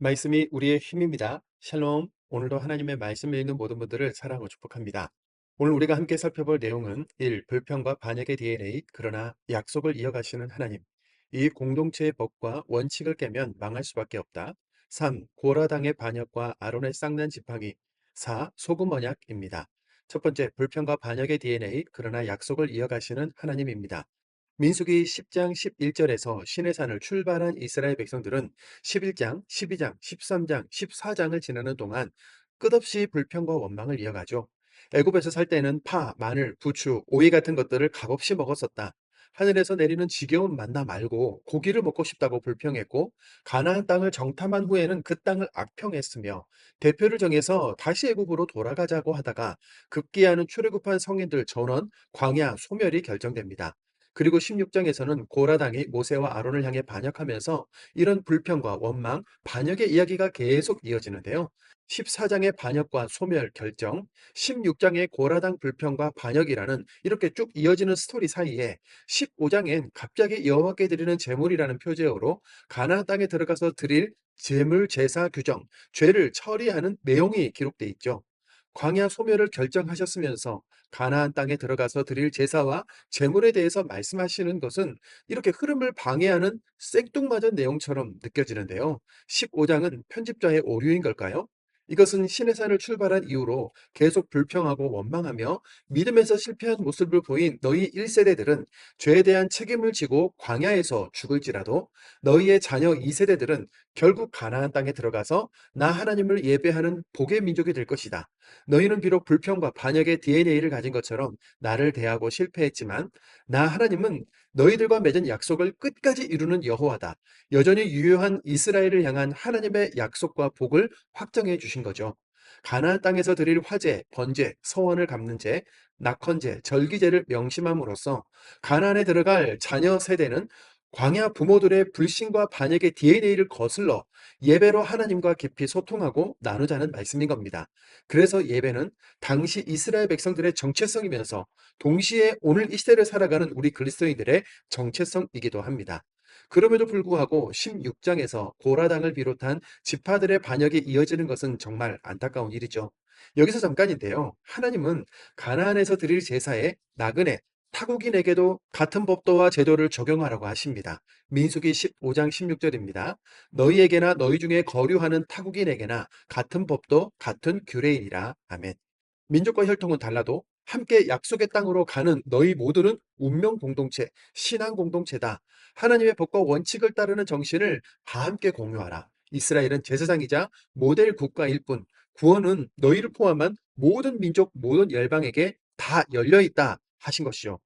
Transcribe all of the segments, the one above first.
말씀이 우리의 힘입니다. 샬롬. 오늘도 하나님의 말씀을 읽는 모든 분들을 사랑하고 축복합니다. 오늘 우리가 함께 살펴볼 내용은 1. 불평과 반역의 DNA, 그러나 약속을 이어가시는 하나님. 이 공동체의 법과 원칙을 깨면 망할 수밖에 없다. 3. 고라당의 반역과 아론의 쌍난 지팡이. 4. 소금 언약입니다. 첫 번째, 불평과 반역의 DNA, 그러나 약속을 이어가시는 하나님입니다. 민수기 10장 11절에서 시내산을 출발한 이스라엘 백성들은 11장, 12장, 13장, 14장을 지나는 동안 끝없이 불평과 원망을 이어가죠. 애굽에서 살 때는 파, 마늘, 부추, 오이 같은 것들을 값없이 먹었었다. 하늘에서 내리는 지겨운 만나 말고 고기를 먹고 싶다고 불평했고, 가나안 땅을 정탐한 후에는 그 땅을 악평했으며, 대표를 정해서 다시 애굽으로 돌아가자고 하다가 급기야는 출애굽한 성인들 전원 광야 소멸이 결정됩니다. 그리고 16장에서는 고라당이 모세와 아론을 향해 반역하면서 이런 불평과 원망, 반역의 이야기가 계속 이어지는데요. 14장의 반역과 소멸 결정, 16장의 고라당 불평과 반역이라는 이렇게 쭉 이어지는 스토리 사이에 15장엔 갑자기 여호와께 드리는 제물이라는 표제어로 가나안 땅에 들어가서 드릴 제물 제사 규정, 죄를 처리하는 내용이 기록돼 있죠. 광야 소멸을 결정하셨으면서 가나안 땅에 들어가서 드릴 제사와 재물에 대해서 말씀하시는 것은 이렇게 흐름을 방해하는 생뚱맞은 내용처럼 느껴지는데요. 15장은 편집자의 오류인 걸까요? 이것은 시내산을 출발한 이후로 계속 불평하고 원망하며 믿음에서 실패한 모습을 보인 너희 1세대들은 죄에 대한 책임을 지고 광야에서 죽을지라도 너희의 자녀 2세대들은 결국 가나안 땅에 들어가서 나 하나님을 예배하는 복의 민족이 될 것이다. 너희는 비록 불평과 반역의 DNA를 가진 것처럼 나를 대하고 실패했지만 나 하나님은 너희들과 맺은 약속을 끝까지 이루는 여호와다. 여전히 유효한 이스라엘을 향한 하나님의 약속과 복을 확정해 주신 거죠. 가나안 땅에서 드릴 화제, 번제, 서원을 갚는 제, 낙헌제, 절기제를 명심함으로써 가나안에 들어갈 자녀 세대는 광야 부모들의 불신과 반역의 DNA를 거슬러 예배로 하나님과 깊이 소통하고 나누자는 말씀인 겁니다. 그래서 예배는 당시 이스라엘 백성들의 정체성이면서 동시에 오늘 이 시대를 살아가는 우리 그리스도인들의 정체성이기도 합니다. 그럼에도 불구하고 16장에서 고라당을 비롯한 지파들의 반역이 이어지는 것은 정말 안타까운 일이죠. 여기서 잠깐인데요. 하나님은 가나안에서 드릴 제사에 나그네, 타국인에게도 같은 법도와 제도를 적용하라고 하십니다. 민수기 15장 16절입니다. 너희에게나 너희 중에 거류하는 타국인에게나 같은 법도 같은 규례이니라. 아멘. 민족과 혈통은 달라도 함께 약속의 땅으로 가는 너희 모두는 운명 공동체, 신앙 공동체다. 하나님의 법과 원칙을 따르는 정신을 다 함께 공유하라. 이스라엘은 제사장이자 모델 국가일 뿐 구원은 너희를 포함한 모든 민족, 모든 열방에게 다 열려 있다 하신 것이요.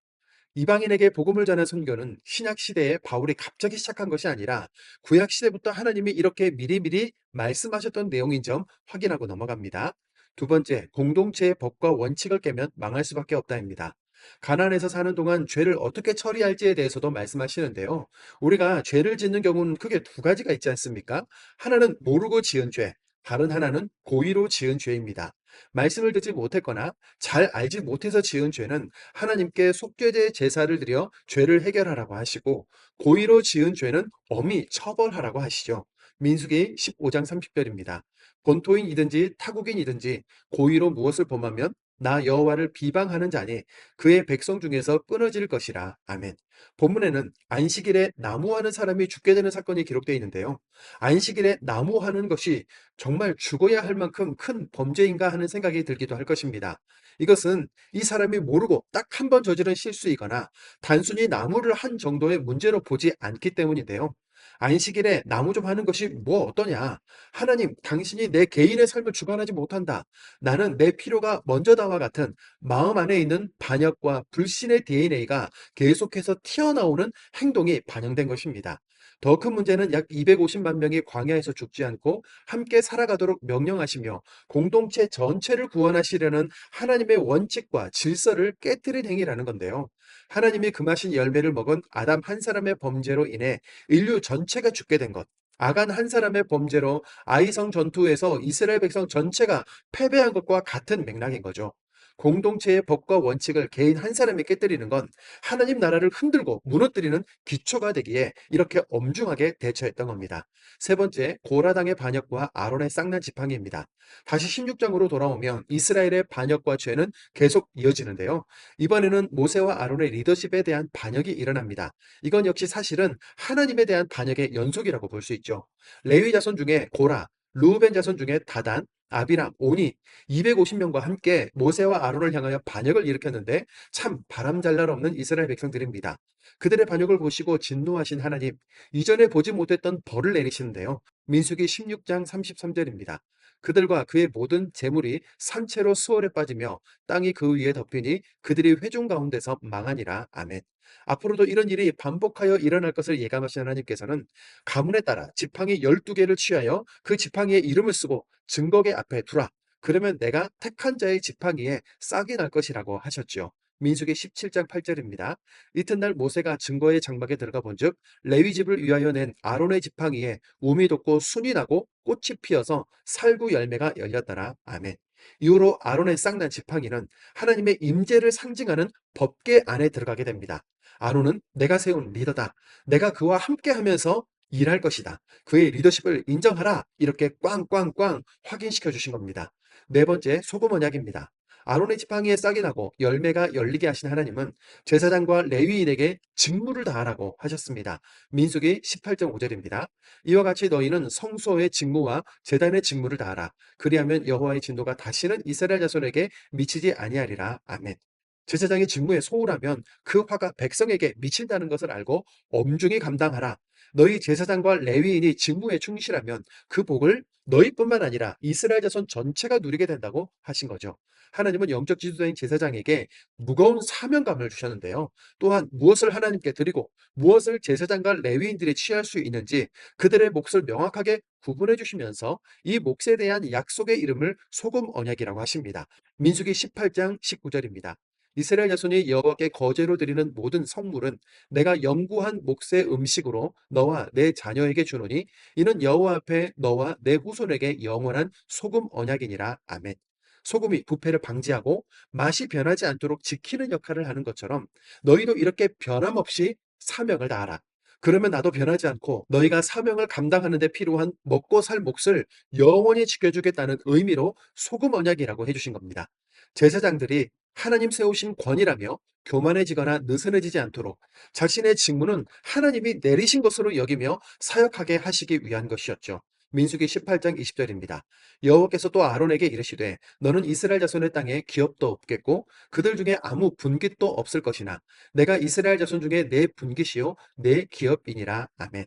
이방인에게 복음을 전한 선교는 신약 시대에 바울이 갑자기 시작한 것이 아니라 구약 시대부터 하나님이 이렇게 미리미리 말씀하셨던 내용인 점 확인하고 넘어갑니다. 두 번째, 공동체의 법과 원칙을 깨면 망할 수밖에 없다입니다. 가나안에서 사는 동안 죄를 어떻게 처리할지에 대해서도 말씀하시는데요. 우리가 죄를 짓는 경우는 크게 두 가지가 있지 않습니까? 하나는 모르고 지은 죄, 다른 하나는 고의로 지은 죄입니다. 말씀을 듣지 못했거나 잘 알지 못해서 지은 죄는 하나님께 속죄제 제사를 드려 죄를 해결하라고 하시고, 고의로 지은 죄는 엄히 처벌하라고 하시죠. 민수기 15장 30절입니다. 본토인이든지 타국인이든지 고의로 무엇을 범하면 나 여호와를 비방하는 자니 그의 백성 중에서 끊어질 것이라. 아멘. 본문에는 안식일에 나무하는 사람이 죽게 되는 사건이 기록되어 있는데요. 안식일에 나무하는 것이 정말 죽어야 할 만큼 큰 범죄인가 하는 생각이 들기도 할 것입니다. 이것은 이 사람이 모르고 딱 한 번 저지른 실수이거나 단순히 나무를 한 정도의 문제로 보지 않기 때문인데요. 안식일에 나무 좀 하는 것이 뭐 어떠냐? 하나님, 당신이 내 개인의 삶을 주관하지 못한다. 나는 내 필요가 먼저다와 같은 마음 안에 있는 반역과 불신의 DNA가 계속해서 튀어나오는 행동이 반영된 것입니다. 더 큰 문제는 약 250만 명이 광야에서 죽지 않고 함께 살아가도록 명령하시며 공동체 전체를 구원하시려는 하나님의 원칙과 질서를 깨뜨린 행위라는 건데요. 하나님이 금하신 열매를 먹은 아담 한 사람의 범죄로 인해 인류 전체가 죽게 된 것. 아간 한 사람의 범죄로 아이성 전투에서 이스라엘 백성 전체가 패배한 것과 같은 맥락인 거죠. 공동체의 법과 원칙을 개인 한 사람이 깨뜨리는 건 하나님 나라를 흔들고 무너뜨리는 기초가 되기에 이렇게 엄중하게 대처했던 겁니다. 세 번째, 고라당의 반역과 아론의 쌍난 지팡이입니다. 다시 16장으로 돌아오면 이스라엘의 반역과 죄는 계속 이어지는데요. 이번에는 모세와 아론의 리더십에 대한 반역이 일어납니다. 이건 역시 사실은 하나님에 대한 반역의 연속이라고 볼 수 있죠. 레위 자손 중에 고라, 루벤 자손 중에 다단, 아비람, 오니 250명과 함께 모세와 아론을 향하여 반역을 일으켰는데 참 바람잘날 없는 이스라엘 백성들입니다. 그들의 반역을 보시고 진노하신 하나님, 이전에 보지 못했던 벌을 내리시는데요. 민수기 16장 33절입니다. 그들과 그의 모든 재물이 산채로 수월에 빠지며 땅이 그 위에 덮이니 그들이 회중 가운데서 망하니라. 아멘. 앞으로도 이런 일이 반복하여 일어날 것을 예감하신 하나님께서는 가문에 따라 지팡이 12개를 취하여 그 지팡이의 이름을 쓰고 증거계 앞에 두라. 그러면 내가 택한 자의 지팡이에 싹이 날 것이라고 하셨지요. 민수기 17장 8절입니다. 이튿날 모세가 증거의 장막에 들어가 본즉 레위 집을 위하여 낸 아론의 지팡이에 우미 돋고 순이 나고 꽃이 피어서 살구 열매가 열렸더라. 아멘. 이후로 아론의 쌍난 지팡이는 하나님의 임재를 상징하는 법궤 안에 들어가게 됩니다. 아론은 내가 세운 리더다. 내가 그와 함께 하면서 일할 것이다. 그의 리더십을 인정하라. 이렇게 꽝꽝꽝 확인시켜 주신 겁니다. 네 번째, 소금 언약입니다. 아론의 지팡이에 싹이 나고 열매가 열리게 하신 하나님은 제사장과 레위인에게 직무를 다하라고 하셨습니다. 민수기 18장 5절입니다. 이와 같이 너희는 성소의 직무와 제단의 직무를 다하라. 그리하면 여호와의 진노가 다시는 이스라엘 자손에게 미치지 아니하리라. 아멘. 제사장의 직무에 소홀하면 그 화가 백성에게 미친다는 것을 알고 엄중히 감당하라. 너희 제사장과 레위인이 직무에 충실하면 그 복을 너희뿐만 아니라 이스라엘 자손 전체가 누리게 된다고 하신 거죠. 하나님은 영적 지도자인 제사장에게 무거운 사명감을 주셨는데요. 또한 무엇을 하나님께 드리고 무엇을 제사장과 레위인들이 취할 수 있는지 그들의 몫을 명확하게 구분해 주시면서 이 몫에 대한 약속의 이름을 소금 언약이라고 하십니다. 민수기 18장 19절입니다. 이스라엘 자손이 여호와께 거제로 드리는 모든 성물은 내가 영구한 몫의 음식으로 너와 내 자녀에게 주노니 이는 여호와 앞에 너와 내 후손에게 영원한 소금 언약이니라. 아멘. 소금이 부패를 방지하고 맛이 변하지 않도록 지키는 역할을 하는 것처럼 너희도 이렇게 변함없이 사명을 다하라. 그러면 나도 변하지 않고 너희가 사명을 감당하는 데 필요한 먹고 살 몫을 영원히 지켜주겠다는 의미로 소금 언약이라고 해주신 겁니다. 제사장들이 하나님 세우신 권위라며 교만해지거나 느슨해지지 않도록 자신의 직무는 하나님이 내리신 것으로 여기며 사역하게 하시기 위한 것이었죠. 민수기 18장 20절입니다. 여호와께서 또 아론에게 이르시되 너는 이스라엘 자손의 땅에 기업도 없겠고 그들 중에 아무 분깃도 없을 것이나 내가 이스라엘 자손 중에 내 분깃이요 내 기업이니라. 아멘.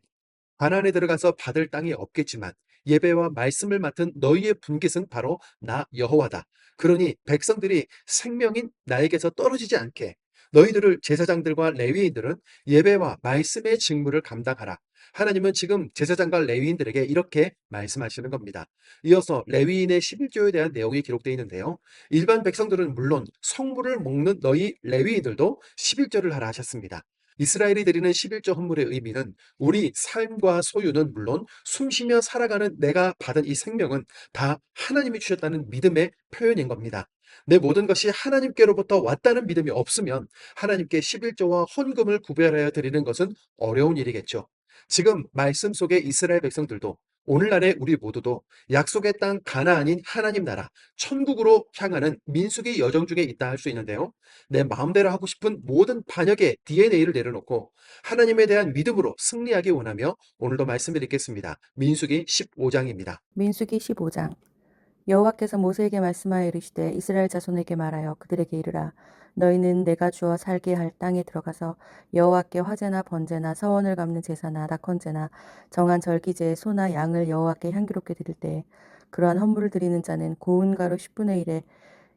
가나안에 들어가서 받을 땅이 없겠지만 예배와 말씀을 맡은 너희의 분깃은 바로 나 여호와다. 그러니 백성들이 생명인 나에게서 떨어지지 않게 너희들을 제사장들과 레위인들은 예배와 말씀의 직무를 감당하라. 하나님은 지금 제사장과 레위인들에게 이렇게 말씀하시는 겁니다. 이어서 레위인의 11조에 대한 내용이 기록되어 있는데요. 일반 백성들은 물론 성물을 먹는 너희 레위인들도 11조를 하라 하셨습니다. 이스라엘이 드리는 11조 헌물의 의미는 우리 삶과 소유는 물론 숨쉬며 살아가는 내가 받은 이 생명은 다 하나님이 주셨다는 믿음의 표현인 겁니다. 내 모든 것이 하나님께로부터 왔다는 믿음이 없으면 하나님께 11조와 헌금을 구별하여 드리는 것은 어려운 일이겠죠. 지금 말씀 속의 이스라엘 백성들도 오늘날의 우리 모두도 약속의 땅 가나안인 하나님 나라 천국으로 향하는 민수기 여정 중에 있다 할 수 있는데요. 내 마음대로 하고 싶은 모든 반역의 DNA를 내려놓고 하나님에 대한 믿음으로 승리하기 원하며 오늘도 말씀을 읽겠습니다. 민수기 15장입니다. 민수기 15장. 여호와께서 모세에게 말씀하여 이르시되 이스라엘 자손에게 말하여 그들에게 이르라. 너희는 내가 주어 살게 할 땅에 들어가서 여호와께 화제나 번제나 서원을 갚는 제사나 낙헌제나 정한 절기제의 소나 양을 여호와께 향기롭게 드릴 때 그러한 헌물을 드리는 자는 고운 가루 10분의 1에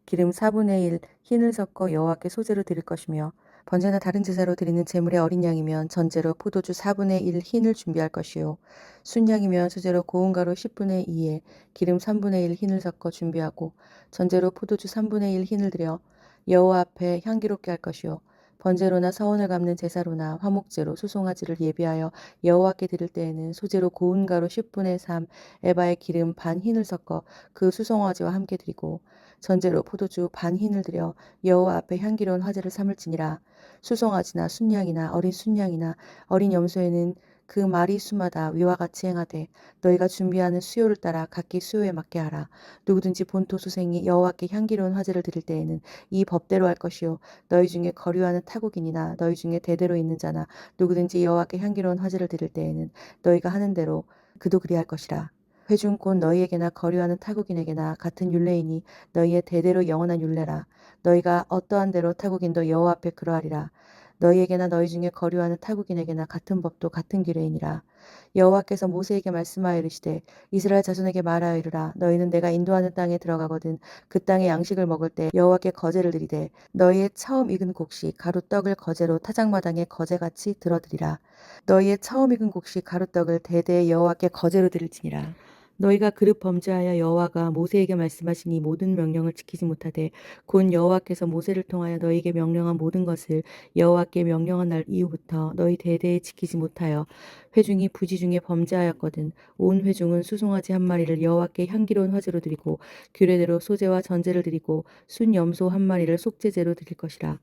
기름 4분의 1 흰을 섞어 여호와께 소제로 드릴 것이며 번제나 다른 제사로 드리는 제물의 어린 양이면 전제로 포도주 4분의 1 흰을 준비할 것이요 순양이면 수제로 고운 가루 10분의 2에 기름 3분의 1 흰을 섞어 준비하고 전제로 포도주 3분의 1 흰을 들여 여호와 앞에 향기롭게 할 것이요 번제로나 서원을 갚는 제사로나 화목제로 수송아지를 예비하여 여호와께 드릴 때에는 소제로 고운 가루 10분의 3 에바의 기름 반 흰을 섞어 그 수송아지와 함께 드리고 전제로 포도주 반 흰을 들여 여호와 앞에 향기로운 화제를 삼을지니라. 수송아지나 순양이나 어린 순양이나 어린 염소에는 그 마리 수마다 위와 같이 행하되 너희가 준비하는 수요를 따라 각기 수요에 맞게 하라. 누구든지 본토 수생이 여호와께 향기로운 화제를 드릴 때에는 이 법대로 할 것이요 너희 중에 거류하는 타국인이나 너희 중에 대대로 있는 자나 누구든지 여호와께 향기로운 화제를 드릴 때에는 너희가 하는 대로 그도 그리할 것이라. 회중 곧 너희에게나 거류하는 타국인에게나 같은 율례이니 너희의 대대로 영원한 율례라. 너희가 어떠한 대로 타국인도 여호와 앞에 그러하리라. 너희에게나 너희 중에 거류하는 타국인에게나 같은 법도 같은 규례이니라. 여호와께서 모세에게 말씀하여 이르시되 이스라엘 자손에게 말하여 이르라. 너희는 내가 인도하는 땅에 들어가거든 그 땅의 양식을 먹을 때 여호와께 거제를 드리되 너희의 처음 익은 곡식 가루떡을 거제로 타작마당에 거제같이 들어드리라. 너희의 처음 익은 곡식 가루떡을 대대에 여호와께 거제로 드릴지니라. 너희가 그릇 범죄하여 여호와가 모세에게 말씀하신 이 모든 명령을 지키지 못하되 곧 여호와께서 모세를 통하여 너희에게 명령한 모든 것을 여호와께 명령한 날 이후부터 너희 대대에 지키지 못하여 회중이 부지 중에 범죄하였거든. 온 회중은 수송아지 한 마리를 여호와께 향기로운 화제로 드리고 규례대로 소제와 전제를 드리고 순 염소 한 마리를 속죄제로 드릴 것이라.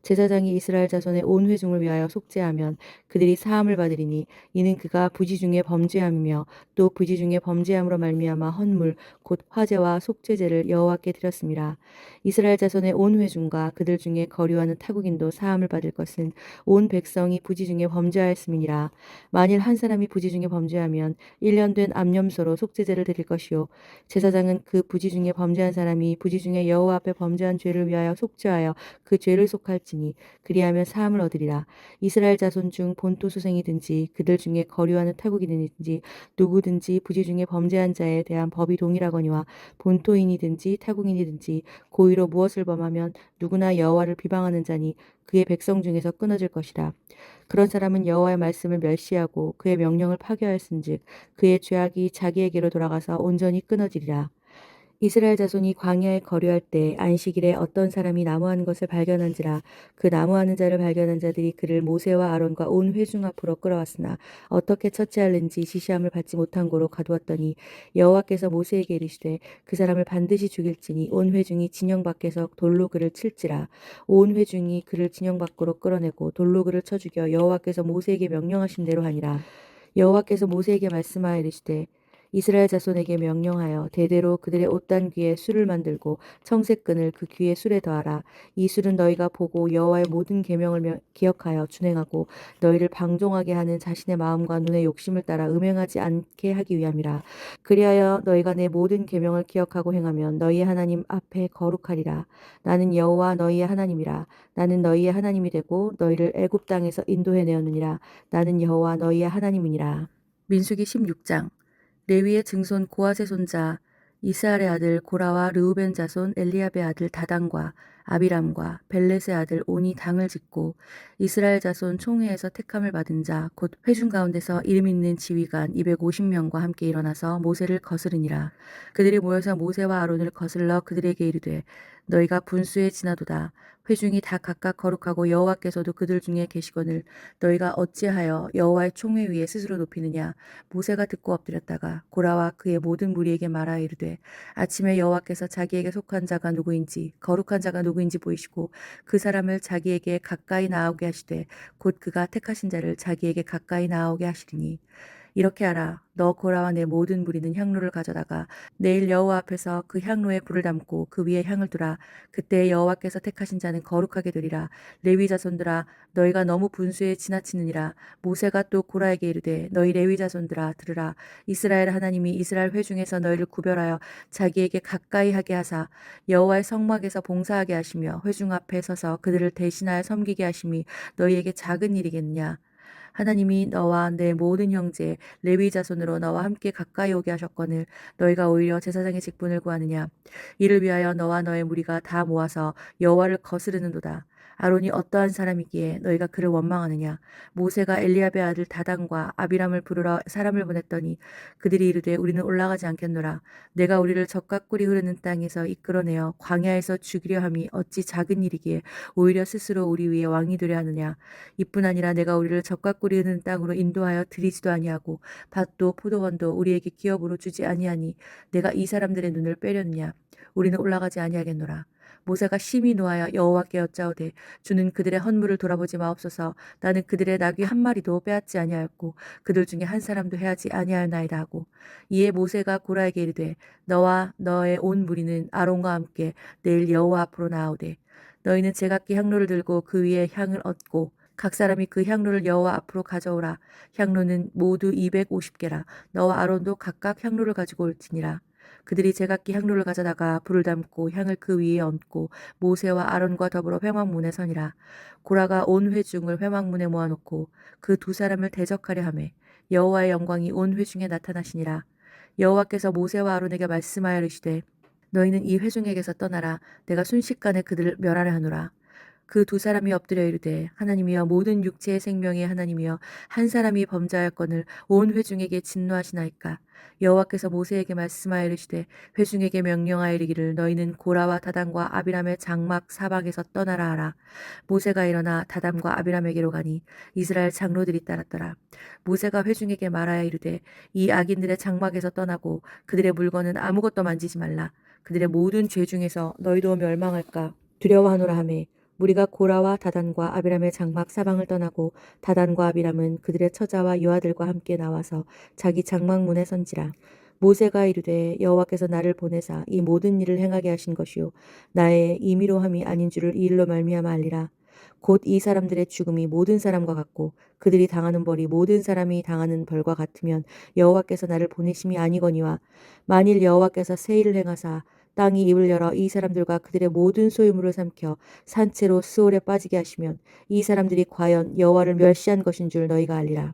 제사장이 이스라엘 자손의 온 회중을 위하여 속죄하면 그들이 사함을 받으리니 이는 그가 부지 중에 범죄함이며 또 부지 중에 범죄함으로 말미암아 헌물 곧 화제와 속죄제를 여호와께 드렸습니다. 이스라엘 자손의 온 회중과 그들 중에 거류하는 타국인도 사함을 받을 것은 온 백성이 부지 중에 범죄하였음이니라. 만일 한 사람이 부지 중에 범죄하면 1년 된 암염소로 속죄제를 드릴 것이요 제사장은 그 부지 중에 범죄한 사람이 부지 중에 여호와 앞에 범죄한 죄를 위하여 속죄하여 그 죄를 속할지니 그리하면 사함을 얻으리라. 이스라엘 자손 중 본토 수생이든지 그들 중에 거류하는 타국이든지 누구든지 부지 중에 범죄한 자에 대한 법이 동일하거니와 본토인이든지 타국인이든지 고의로 무엇을 범하면 누구나 여호와를 비방하는 자니 그의 백성 중에서 끊어질 것이라. 그런 사람은 여호와의 말씀을 멸시하고 그의 명령을 파괴하였은즉 그의 죄악이 자기에게로 돌아가서 온전히 끊어지리라. 이스라엘 자손이 광야에 거류할 때 안식일에 어떤 사람이 나무하는 것을 발견한지라 그 나무하는 자를 발견한 자들이 그를 모세와 아론과 온 회중 앞으로 끌어왔으나 어떻게 처치할는지 지시함을 받지 못한 고로 가두었더니 여호와께서 모세에게 이르시되 그 사람을 반드시 죽일지니 온 회중이 진영 밖에서 돌로 그를 칠지라. 온 회중이 그를 진영 밖으로 끌어내고 돌로 그를 쳐 죽여 여호와께서 모세에게 명령하신 대로 하니라. 여호와께서 모세에게 말씀하여 이르시되 이스라엘 자손에게 명령하여 대대로 그들의 옷단귀에 술을 만들고 청색끈을 그 귀에 술에 더하라. 이 술은 너희가 보고 여호와의 모든 계명을 기억하여 준행하고 너희를 방종하게 하는 자신의 마음과 눈의 욕심을 따라 음행하지 않게 하기 위함이라. 그리하여 너희가 내 모든 계명을 기억하고 행하면 너희의 하나님 앞에 거룩하리라. 나는 여호와 너희의 하나님이라. 나는 너희의 하나님이 되고 너희를 애굽 땅에서 인도해 내었느니라. 나는 여호와 너희의 하나님이니라. 민수기 16장. 레위의 증손 고핫의 손자 이스할의 아들 고라와 르우벤 자손 엘리압의 아들 다단과 아비람과 벨렛의 아들 온이 당을 짓고 이스라엘 자손 총회에서 택함을 받은 자 곧 회중 가운데서 이름 있는 지휘관 250명과 함께 일어나서 모세를 거스르니라. 그들이 모여서 모세와 아론을 거슬러 그들에게 이르되 너희가 분수에 지나도다. 회중이 다 각각 거룩하고 여호와께서도 그들 중에 계시거늘 너희가 어찌하여 여호와의 총회 위에 스스로 높이느냐. 모세가 듣고 엎드렸다가 고라와 그의 모든 무리에게 말하여 이르되 아침에 여호와께서 자기에게 속한 자가 누구인지 거룩한 자가 누구인지 보이시고 그 사람을 자기에게 가까이 나오게 하시되 곧 그가 택하신 자를 자기에게 가까이 나오게 하시리니 이렇게 하라. 너 고라와 내 모든 무리는 향로를 가져다가 내일 여호와 앞에서 그 향로에 불을 담고 그 위에 향을 두라. 그때 여호와께서 택하신 자는 거룩하게 되리라. 레위 자손들아 너희가 너무 분수에 지나치느니라. 모세가 또 고라에게 이르되 너희 레위 자손들아 들으라. 이스라엘 하나님이 이스라엘 회중에서 너희를 구별하여 자기에게 가까이 하게 하사 여호와의 성막에서 봉사하게 하시며 회중 앞에 서서 그들을 대신하여 섬기게 하심이 너희에게 작은 일이겠느냐. 하나님이 너와 내 모든 형제 레위 자손으로 너와 함께 가까이 오게 하셨거늘 너희가 오히려 제사장의 직분을 구하느냐. 이를 위하여 너와 너의 무리가 다 모아서 여호와를 거스르는도다. 아론이 어떠한 사람이기에 너희가 그를 원망하느냐. 모세가 엘리압의 아들 다단과 아비람을 부르러 사람을 보냈더니 그들이 이르되 우리는 올라가지 않겠노라. 내가 우리를 젖과 꿀이 흐르는 땅에서 이끌어내어 광야에서 죽이려 함이 어찌 작은 일이기에 오히려 스스로 우리 위에 왕이 되려 하느냐. 이뿐 아니라 내가 우리를 젖과 꿀이 흐르는 땅으로 인도하여 들이지도 아니하고 밭도 포도원도 우리에게 기업으로 주지 아니하니 내가 이 사람들의 눈을 빼려느냐. 우리는 올라가지 아니하겠노라. 모세가 심히 노하여 여호와께 여짜오되 주는 그들의 헌물을 돌아보지 마옵소서. 나는 그들의 나귀 한 마리도 빼앗지 아니하였고 그들 중에 한 사람도 해하지 아니하였나이다 하고 이에 모세가 고라에게 이르되 너와 너의 온 무리는 아론과 함께 내일 여호와 앞으로 나아오되 너희는 제각기 향로를 들고 그 위에 향을 얹고 각 사람이 그 향로를 여호와 앞으로 가져오라. 향로는 모두 250개라. 너와 아론도 각각 향로를 가지고 올지니라. 그들이 제각기 향로를 가져다가 불을 담고 향을 그 위에 얹고 모세와 아론과 더불어 회막문에 서니라. 고라가 온 회중을 회막문에 모아놓고 그 두 사람을 대적하려 하매 여호와의 영광이 온 회중에 나타나시니라. 여호와께서 모세와 아론에게 말씀하여 이르시되 너희는 이 회중에게서 떠나라. 내가 순식간에 그들을 멸하려 하노라. 그 두 사람이 엎드려 이르되 하나님이여 모든 육체의 생명의 하나님이여 한 사람이 범죄하였거늘 온 회중에게 진노하시나이까. 여호와께서 모세에게 말씀하여 이르시되 회중에게 명령하여 이르기를 너희는 고라와 다단과 아비람의 장막 사방에서 떠나라 하라. 모세가 일어나 다단과 아비람에게로 가니 이스라엘 장로들이 따랐더라. 모세가 회중에게 말하여 이르되 이 악인들의 장막에서 떠나고 그들의 물건은 아무것도 만지지 말라. 그들의 모든 죄 중에서 너희도 멸망할까 두려워하노라 하매 무리가 고라와 다단과 아비람의 장막 사방을 떠나고 다단과 아비람은 그들의 처자와 유아들과 함께 나와서 자기 장막 문에 선지라. 모세가 이르되 여호와께서 나를 보내사 이 모든 일을 행하게 하신 것이요 나의 임의로함이 아닌 줄을 이 일로 말미암아 알리라. 곧 이 사람들의 죽음이 모든 사람과 같고 그들이 당하는 벌이 모든 사람이 당하는 벌과 같으면 여호와께서 나를 보내심이 아니거니와 만일 여호와께서 새 일을 행하사 땅이 입을 열어 이 사람들과 그들의 모든 소유물을 삼켜 산채로 스올에 빠지게 하시면 이 사람들이 과연 여호와를 멸시한 것인 줄 너희가 알리라.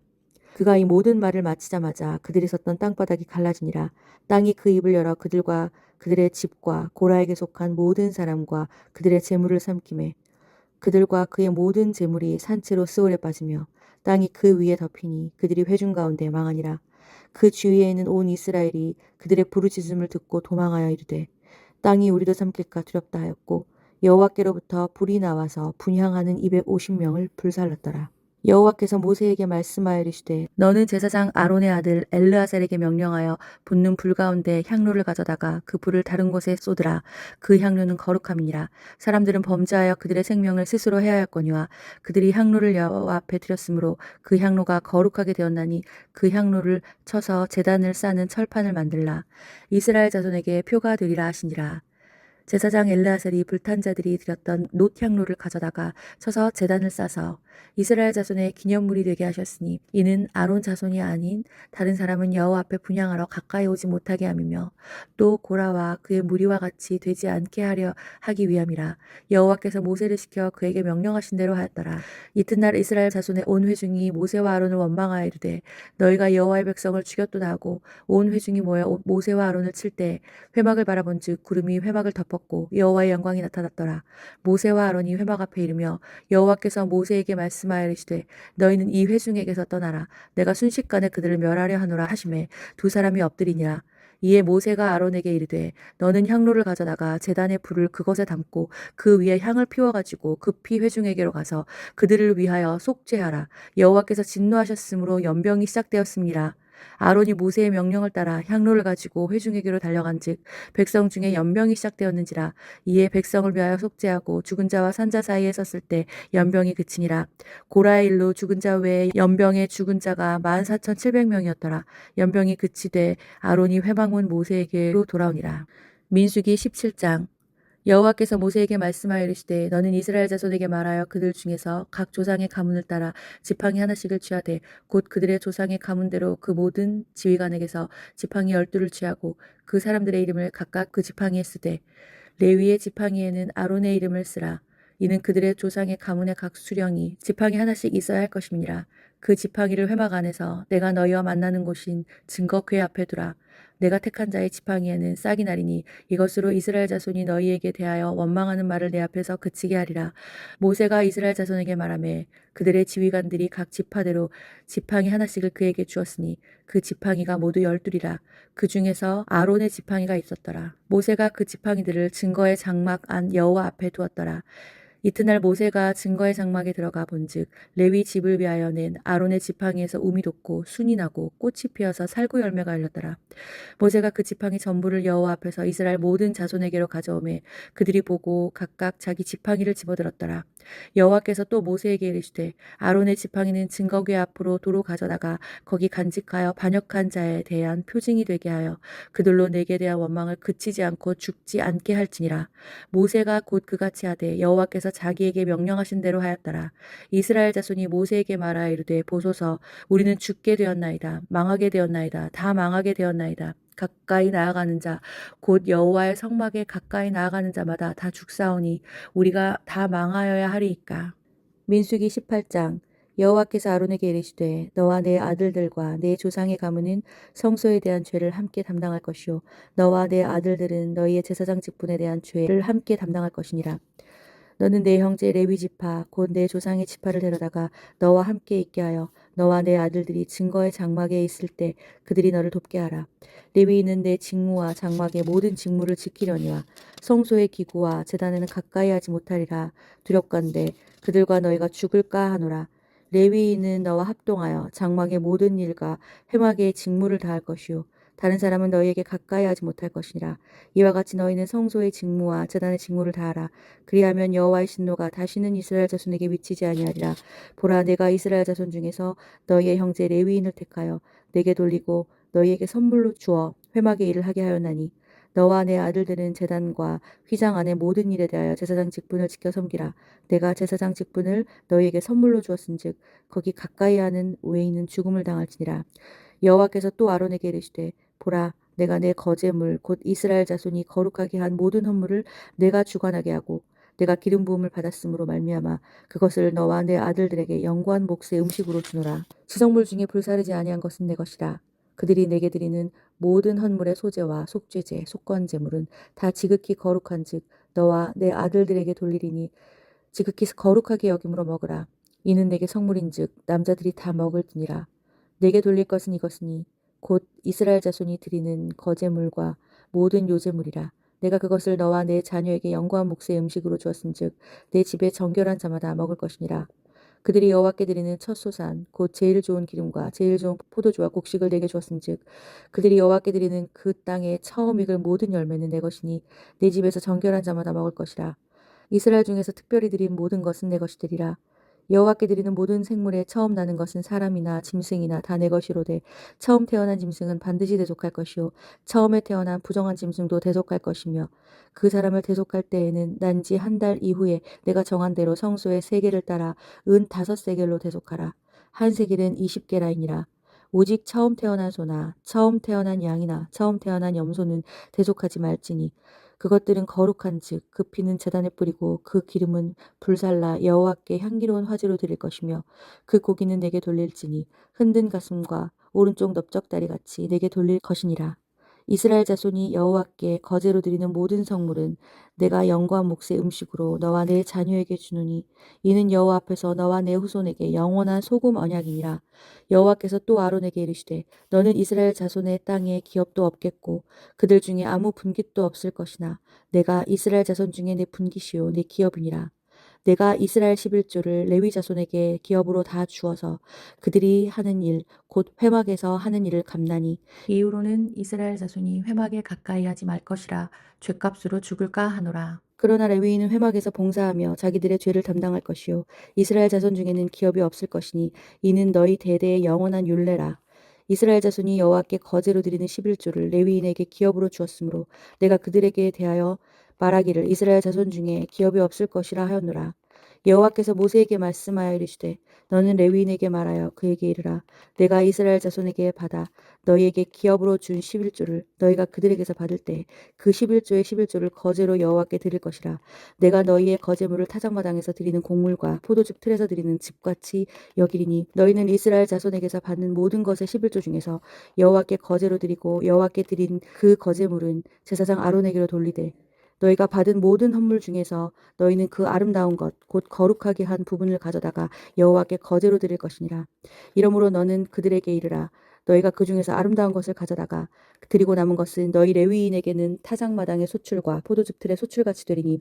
그가 이 모든 말을 마치자마자 그들이 섰던 땅바닥이 갈라지니라. 땅이 그 입을 열어 그들과 그들의 집과 고라에게 속한 모든 사람과 그들의 재물을 삼키매 그들과 그의 모든 재물이 산채로 스올에 빠지며 땅이 그 위에 덮이니 그들이 회중 가운데 망하니라. 그 주위에 있는 온 이스라엘이 그들의 부르짖음을 듣고 도망하여 이르되 땅이 우리도 삼킬까 두렵다 하였고 여호와께로부터 불이 나와서 분향하는 250명을 불살랐더라. 여호와께서 모세에게 말씀하여 이르시되 너는 제사장 아론의 아들 엘르아살에게 명령하여 붙는 불 가운데 향로를 가져다가 그 불을 다른 곳에 쏟으라. 그 향로는 거룩함이니라. 사람들은 범죄하여 그들의 생명을 스스로 해하였거니와 그들이 향로를 여호와 앞에 드렸으므로 그 향로가 거룩하게 되었나니 그 향로를 쳐서 제단을 싸는 철판을 만들라. 이스라엘 자손에게 표가 되리라 하시니라. 제사장 엘르아살이 불탄 자들이 드렸던 놋향로를 가져다가 쳐서 제단을 싸서 이스라엘 자손의 기념물이 되게 하셨으니 이는 아론 자손이 아닌 다른 사람은 여호와 앞에 분향하러 가까이 오지 못하게 함이며 또 고라와 그의 무리와 같이 되지 않게 하려 하기 위함이라. 여호와께서 모세를 시켜 그에게 명령하신 대로 하였더라. 이튿날 이스라엘 자손의 온 회중이 모세와 아론을 원망하여 이르되 너희가 여호와의 백성을 죽였도다 하고 온 회중이 모여 모세와 아론을 칠 때 회막을 바라본즉 구름이 회막을 덮었고 여호와의 영광이 나타났더라. 모세와 아론이 회막 앞에 이르며 여호와께서 모세에게 말씀하여 이르시되 너희는 이 회중에게서 떠나라. 내가 순식간에 그들을 멸하려 하노라 하시매 두 사람이 엎드리니라. 이에 모세가 아론에게 이르되 너는 향로를 가져다가 제단의 불을 그것에 담고 그 위에 향을 피워가지고 급히 회중에게로 가서 그들을 위하여 속죄하라. 여호와께서 진노하셨으므로 연병이 시작되었습니다. 아론이 모세의 명령을 따라 향로를 가지고 회중에게로 달려간즉 백성 중에 연병이 시작되었는지라. 이에 백성을 위하여 속죄하고 죽은 자와 산 자 사이에 섰을 때 연병이 그치니라. 고라의 일로 죽은 자 외에 연병에 죽은 자가 14,700명이었더라. 연병이 그치되 아론이 회막문 모세에게로 돌아오니라. 민수기 17장. 여호와께서 모세에게 말씀하여 이르시되 너는 이스라엘 자손에게 말하여 그들 중에서 각 조상의 가문을 따라 지팡이 하나씩을 취하되 곧 그들의 조상의 가문대로 그 모든 지휘관에게서 지팡이 12를 취하고 그 사람들의 이름을 각각 그 지팡이에 쓰되 레위의 지팡이에는 아론의 이름을 쓰라. 이는 그들의 조상의 가문의 각 수령이 지팡이 하나씩 있어야 할 것임이니라. 그 지팡이를 회막 안에서 내가 너희와 만나는 곳인 증거궤 앞에 두라. 내가 택한 자의 지팡이에는 싹이 나리니 이것으로 이스라엘 자손이 너희에게 대하여 원망하는 말을 내 앞에서 그치게 하리라. 모세가 이스라엘 자손에게 말하매 그들의 지휘관들이 각 지파대로 지팡이 하나씩을 그에게 주었으니 그 지팡이가 모두 12이라. 그 중에서 아론의 지팡이가 있었더라. 모세가 그 지팡이들을 증거의 장막 안 여호와 앞에 두었더라. 이튿날 모세가 증거의 장막에 들어가 본즉 레위 집을 위하여 낸 아론의 지팡이에서 움이 돋고 순이 나고 꽃이 피어서 살구 열매가 열렸더라. 모세가 그 지팡이 전부를 여호와 앞에서 이스라엘 모든 자손에게로 가져오매 그들이 보고 각각 자기 지팡이를 집어들었더라. 여호와께서 또 모세에게 이르시되 아론의 지팡이는 증거궤 앞으로 도로 가져다가 거기 간직하여 반역한 자에 대한 표징이 되게 하여 그들로 내게 대한 원망을 그치지 않고 죽지 않게 할지니라. 모세가 곧 그같이 하되 여호와께서 자기에게 명령하신 대로 하였더라. 이스라엘 자손이 모세에게 말하여 이르되 보소서 우리는 죽게 되었나이다. 망하게 되었나이다. 다 망하게 되었나이다. 가까이 나아가는 자, 곧 여호와의 성막에 가까이 나아가는 자마다 다 죽사오니 우리가 다 망하여야 하리이까. 민수기 18장. 여호와께서 아론에게 이르시되 너와 내 아들들과 내 조상의 가문은 성소에 대한 죄를 함께 담당할 것이요 너와 내 아들들은 너희의 제사장 직분에 대한 죄를 함께 담당할 것이니라. 너는 내 형제 레위 지파 곧 내 조상의 지파를 데려다가 너와 함께 있게 하여 너와 내 아들들이 증거의 장막에 있을 때 그들이 너를 돕게 하라. 레위인은 내 직무와 장막의 모든 직무를 지키려니와 성소의 기구와 제단에는 가까이 하지 못하리라. 두렵건대 그들과 너희가 죽을까 하노라. 레위인은 너와 합동하여 장막의 모든 일과 회막의 직무를 다할 것이요 다른 사람은 너희에게 가까이 하지 못할 것이니라. 이와 같이 너희는 성소의 직무와 제단의 직무를 다하라. 그리하면 여호와의 진노가 다시는 이스라엘 자손에게 미치지 아니하리라. 보라 내가 이스라엘 자손 중에서 너희의 형제 레위인을 택하여 내게 돌리고 너희에게 선물로 주어 회막의 일을 하게 하였나니 너와 내 아들들은 제단과 휘장 안의 모든 일에 대하여 제사장 직분을 지켜 섬기라. 내가 제사장 직분을 너희에게 선물로 주었은즉 거기 가까이 하는 외인은 죽음을 당할지니라. 여호와께서 또 아론에게 이르시되 보라 내가 내 거제물 곧 이스라엘 자손이 거룩하게 한 모든 헌물을 내가 주관하게 하고 내가 기름 부음을 받았으므로 말미암아 그것을 너와 내 아들들에게 영구한 몫의 음식으로 주노라. 지성물 중에 불사르지 아니한 것은 내 것이라. 그들이 내게 드리는 모든 헌물의 소제와 속죄제, 속건제물은 다 지극히 거룩한즉 너와 내 아들들에게 돌리리니 지극히 거룩하게 여김으로 먹으라. 이는 내게 성물인즉 남자들이 다 먹을지니라. 내게 돌릴 것은 이것이니 곧 이스라엘 자손이 드리는 거제물과 모든 요제물이라. 내가 그것을 너와 내 자녀에게 영구한 몫의 음식으로 주었은즉 내 집에 정결한 자마다 먹을 것이니라. 그들이 여호와께 드리는 첫 소산 곧 제일 좋은 기름과 제일 좋은 포도주와 곡식을 내게 주었은즉 그들이 여호와께 드리는 그 땅의 처음 익을 모든 열매는 내 것이니 내 집에서 정결한 자마다 먹을 것이라. 이스라엘 중에서 특별히 드린 모든 것은 내 것이 되리라. 여호와께 드리는 모든 생물에 처음 나는 것은 사람이나 짐승이나 다 내 것이로되 처음 태어난 짐승은 반드시 대속할 것이요 처음에 태어난 부정한 짐승도 대속할 것이며 그 사람을 대속할 때에는 난지 한 달 이후에 내가 정한 대로 성소의 세겔을 따라 은 5세겔로 대속하라. 한 세겔은 20게라이니라. 오직 처음 태어난 소나 처음 태어난 양이나 처음 태어난 염소는 대속하지 말지니 그것들은 거룩한즉 그 피는 제단에 뿌리고 그 기름은 불살라 여호와께 향기로운 화제로 드릴 것이며 그 고기는 내게 돌릴지니 흔든 가슴과 오른쪽 넓적다리 같이 내게 돌릴 것이니라. 이스라엘 자손이 여호와께 거제로 드리는 모든 성물은 내가 영구한 몫의 음식으로 너와 내 자녀에게 주노니 이는 여호와 앞에서 너와 내 후손에게 영원한 소금 언약이니라. 여호와께서 또 아론에게 이르시되 너는 이스라엘 자손의 땅에 기업도 없겠고 그들 중에 아무 분깃도 없을 것이나 내가 이스라엘 자손 중에 내 분깃이요 내 기업이니라. 내가 이스라엘 11조를 레위 자손에게 기업으로 다 주어서 그들이 하는 일, 곧 회막에서 하는 일을 감나니 이후로는 이스라엘 자손이 회막에 가까이 하지 말 것이라 죗값으로 죽을까 하노라. 그러나 레위인은 회막에서 봉사하며 자기들의 죄를 담당할 것이요 이스라엘 자손 중에는 기업이 없을 것이니 이는 너희 대대의 영원한 율례라. 이스라엘 자손이 여호와께 거제로 드리는 11조를 레위인에게 기업으로 주었으므로 내가 그들에게 대하여 말하기를 이스라엘 자손 중에 기업이 없을 것이라 하였노라. 여호와께서 모세에게 말씀하여 이르시되 너는 레위인에게 말하여 그에게 이르라. 내가 이스라엘 자손에게 받아 너희에게 기업으로 준 11조를 너희가 그들에게서 받을 때 그 11조의 11조를 거제로 여호와께 드릴 것이라. 내가 너희의 거제물을 타작마당에서 드리는 곡물과 포도즙 틀에서 드리는 즙같이 여기리니 너희는 이스라엘 자손에게서 받는 모든 것의 11조 중에서 여호와께 거제로 드리고 여호와께 드린 그 거제물은 제사장 아론에게로 돌리되 너희가 받은 모든 헌물 중에서 너희는 그 아름다운 것 곧 거룩하게 한 부분을 가져다가 여호와께 거제로 드릴 것이니라. 이러므로 너는 그들에게 이르라. 너희가 그 중에서 아름다운 것을 가져다가 드리고 남은 것은 너희 레위인에게는 타작마당의 소출과 포도즙 틀의 소출같이 되리니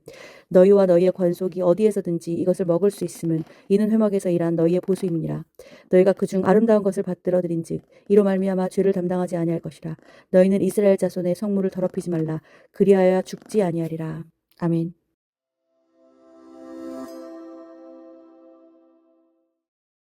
너희와 너희의 권속이 어디에서든지 이것을 먹을 수 있음은 이는 회막에서 일한 너희의 보수임이니라. 너희가 그중 아름다운 것을 받들어 드린즉 이로 말미암아 죄를 담당하지 아니할 것이라. 너희는 이스라엘 자손의 성물을 더럽히지 말라. 그리하여 죽지 아니하리라. 아멘.